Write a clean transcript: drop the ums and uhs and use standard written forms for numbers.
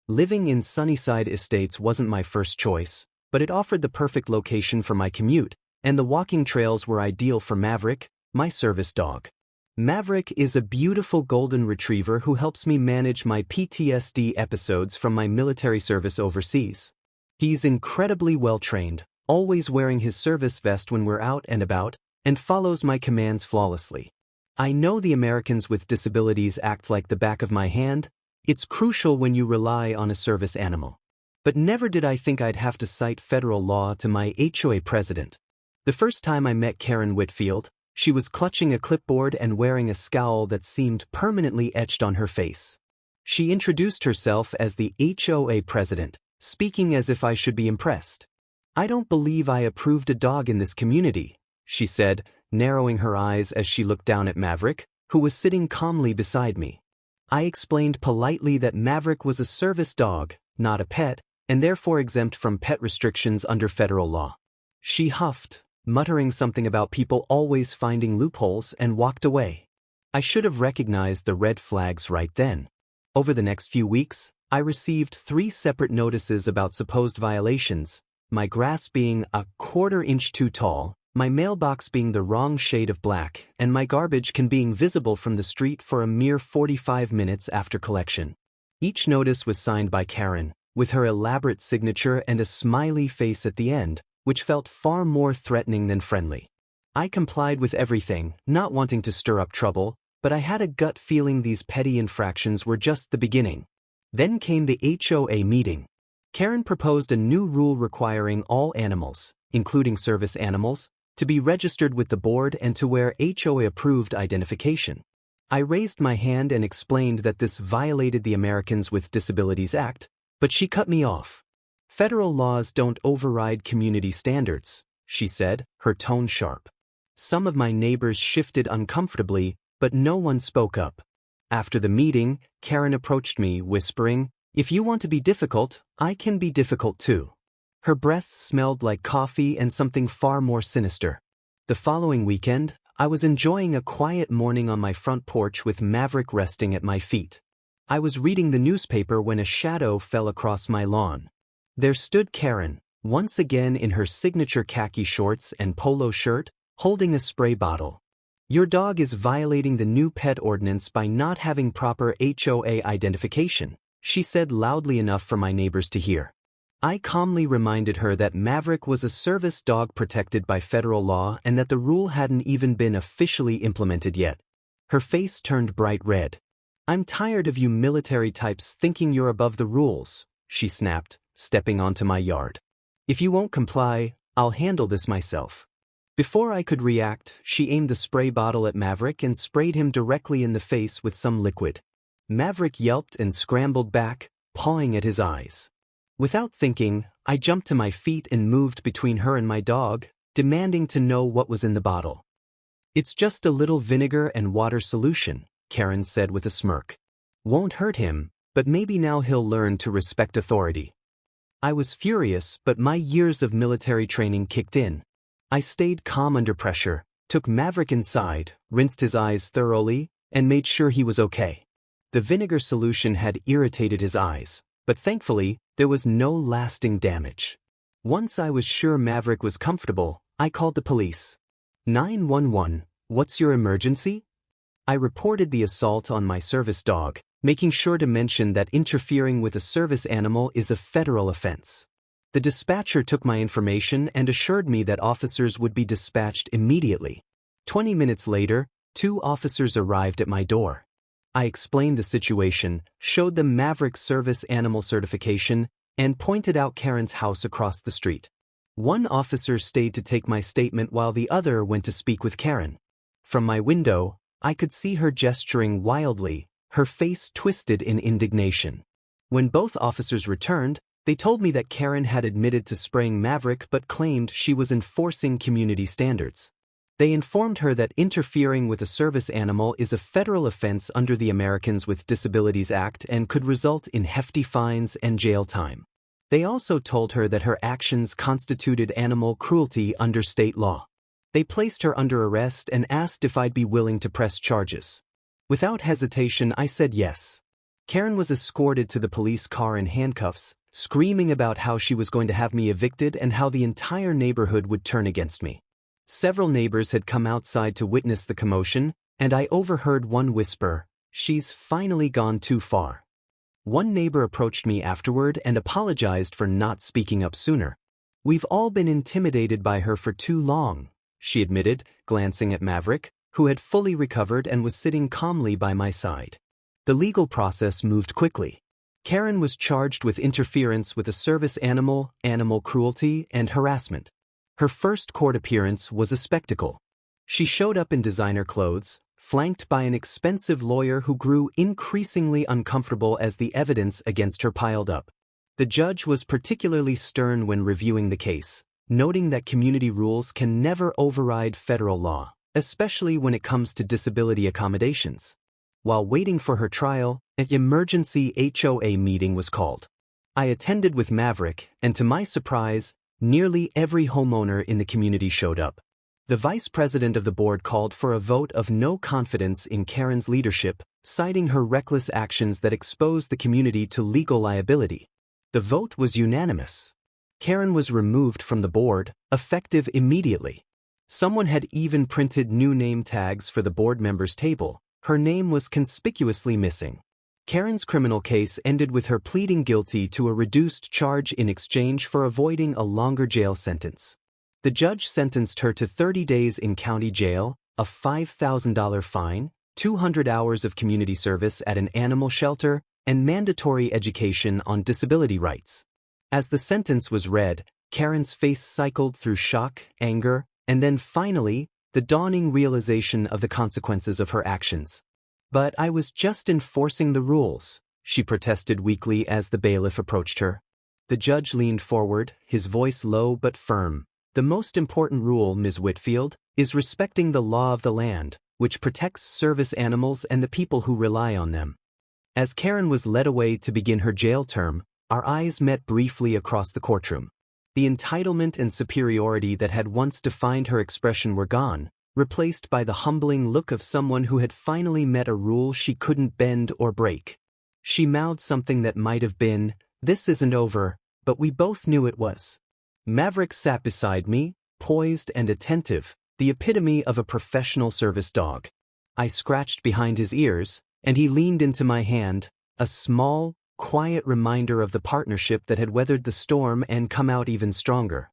Living in Sunnyside Estates wasn't my first choice, but it offered the perfect location for my commute, and the walking trails were ideal for Maverick, my service dog. Maverick is a beautiful golden retriever who helps me manage my PTSD episodes from my military service overseas. He's incredibly well-trained, always wearing his service vest when we're out and about, and follows my commands flawlessly. I know the Americans with Disabilities Act like the back of my hand. It's crucial when you rely on a service animal. But never did I think I'd have to cite federal law to my HOA president. The first time I met Karen Whitfield, she was clutching a clipboard and wearing a scowl that seemed permanently etched on her face. She introduced herself as the HOA president, speaking as if I should be impressed. "I don't believe I approved a dog in this community," she said, narrowing her eyes as she looked down at Maverick, who was sitting calmly beside me. I explained politely that Maverick was a service dog, not a pet, and therefore exempt from pet restrictions under federal law. She huffed, muttering something about people always finding loopholes, and walked away. I should have recognized the red flags right then. Over the next few weeks, I received 3 separate notices about supposed violations, my grass being a quarter-inch too tall, my mailbox being the wrong shade of black, and my garbage can being visible from the street for a mere 45 minutes after collection. Each notice was signed by Karen, with her elaborate signature and a smiley face at the end, which felt far more threatening than friendly. I complied with everything, not wanting to stir up trouble, but I had a gut feeling these petty infractions were just the beginning. Then came the HOA meeting. Karen proposed a new rule requiring all animals, including service animals, to be registered with the board and to wear HOA-approved identification. I raised my hand and explained that this violated the Americans with Disabilities Act, but she cut me off. "Federal laws don't override community standards," she said, her tone sharp. Some of my neighbors shifted uncomfortably, but no one spoke up. After the meeting, Karen approached me, whispering, "If you want to be difficult, I can be difficult too." Her breath smelled like coffee and something far more sinister. The following weekend, I was enjoying a quiet morning on my front porch with Maverick resting at my feet. I was reading the newspaper when a shadow fell across my lawn. There stood Karen, once again in her signature khaki shorts and polo shirt, holding a spray bottle. "Your dog is violating the new pet ordinance by not having proper HOA identification," she said loudly enough for my neighbors to hear. I calmly reminded her that Maverick was a service dog protected by federal law and that the rule hadn't even been officially implemented yet. Her face turned bright red. "I'm tired of you military types thinking you're above the rules," she snapped, stepping onto my yard. "If you won't comply, I'll handle this myself." Before I could react, she aimed the spray bottle at Maverick and sprayed him directly in the face with some liquid. Maverick yelped and scrambled back, pawing at his eyes. Without thinking, I jumped to my feet and moved between her and my dog, demanding to know what was in the bottle. "It's just a little vinegar and water solution," Karen said with a smirk. "Won't hurt him, but maybe now he'll learn to respect authority." I was furious, but my years of military training kicked in. I stayed calm under pressure, took Maverick inside, rinsed his eyes thoroughly, and made sure he was okay. The vinegar solution had irritated his eyes, but thankfully, there was no lasting damage. Once I was sure Maverick was comfortable, I called the police. 911, "What's your emergency?" I reported the assault on my service dog, making sure to mention that interfering with a service animal is a federal offense. The dispatcher took my information and assured me that officers would be dispatched immediately. 20 minutes later, 2 officers arrived at my door. I explained the situation, showed them Maverick's service animal certification, and pointed out Karen's house across the street. One officer stayed to take my statement while the other went to speak with Karen. From my window, I could see her gesturing wildly, her face twisted in indignation. When both officers returned, they told me that Karen had admitted to spraying Maverick but claimed she was enforcing community standards. They informed her that interfering with a service animal is a federal offense under the Americans with Disabilities Act and could result in hefty fines and jail time. They also told her that her actions constituted animal cruelty under state law. They placed her under arrest and asked if I'd be willing to press charges. Without hesitation, I said yes. Karen was escorted to the police car in handcuffs, screaming about how she was going to have me evicted and how the entire neighborhood would turn against me. Several neighbors had come outside to witness the commotion, and I overheard one whisper, "She's finally gone too far." One neighbor approached me afterward and apologized for not speaking up sooner. "We've all been intimidated by her for too long," she admitted, glancing at Maverick, who had fully recovered and was sitting calmly by my side. The legal process moved quickly. Karen was charged with interference with a service animal, animal cruelty, and harassment. Her first court appearance was a spectacle. She showed up in designer clothes, flanked by an expensive lawyer who grew increasingly uncomfortable as the evidence against her piled up. The judge was particularly stern when reviewing the case, noting that community rules can never override federal law, especially when it comes to disability accommodations. While waiting for her trial, an emergency HOA meeting was called. I attended with Maverick, and to my surprise, nearly every homeowner in the community showed up. The vice president of the board called for a vote of no confidence in Karen's leadership, citing her reckless actions that exposed the community to legal liability. The vote was unanimous. Karen was removed from the board, effective immediately. Someone had even printed new name tags for the board members' table. Her name was conspicuously missing. Karen's criminal case ended with her pleading guilty to a reduced charge in exchange for avoiding a longer jail sentence. The judge sentenced her to 30 days in county jail, a $5,000 fine, 200 hours of community service at an animal shelter, and mandatory education on disability rights. As the sentence was read, Karen's face cycled through shock, anger, and then finally, the dawning realization of the consequences of her actions. "But I was just enforcing the rules," she protested weakly as the bailiff approached her. The judge leaned forward, his voice low but firm. "The most important rule, Ms. Whitfield, is respecting the law of the land, which protects service animals and the people who rely on them." As Karen was led away to begin her jail term, our eyes met briefly across the courtroom. The entitlement and superiority that had once defined her expression were gone, replaced by the humbling look of someone who had finally met a rule she couldn't bend or break. She mouthed something that might have been, "This isn't over," but we both knew it was. Maverick sat beside me, poised and attentive, the epitome of a professional service dog. I scratched behind his ears, and he leaned into my hand, a small, quiet reminder of the partnership that had weathered the storm and come out even stronger.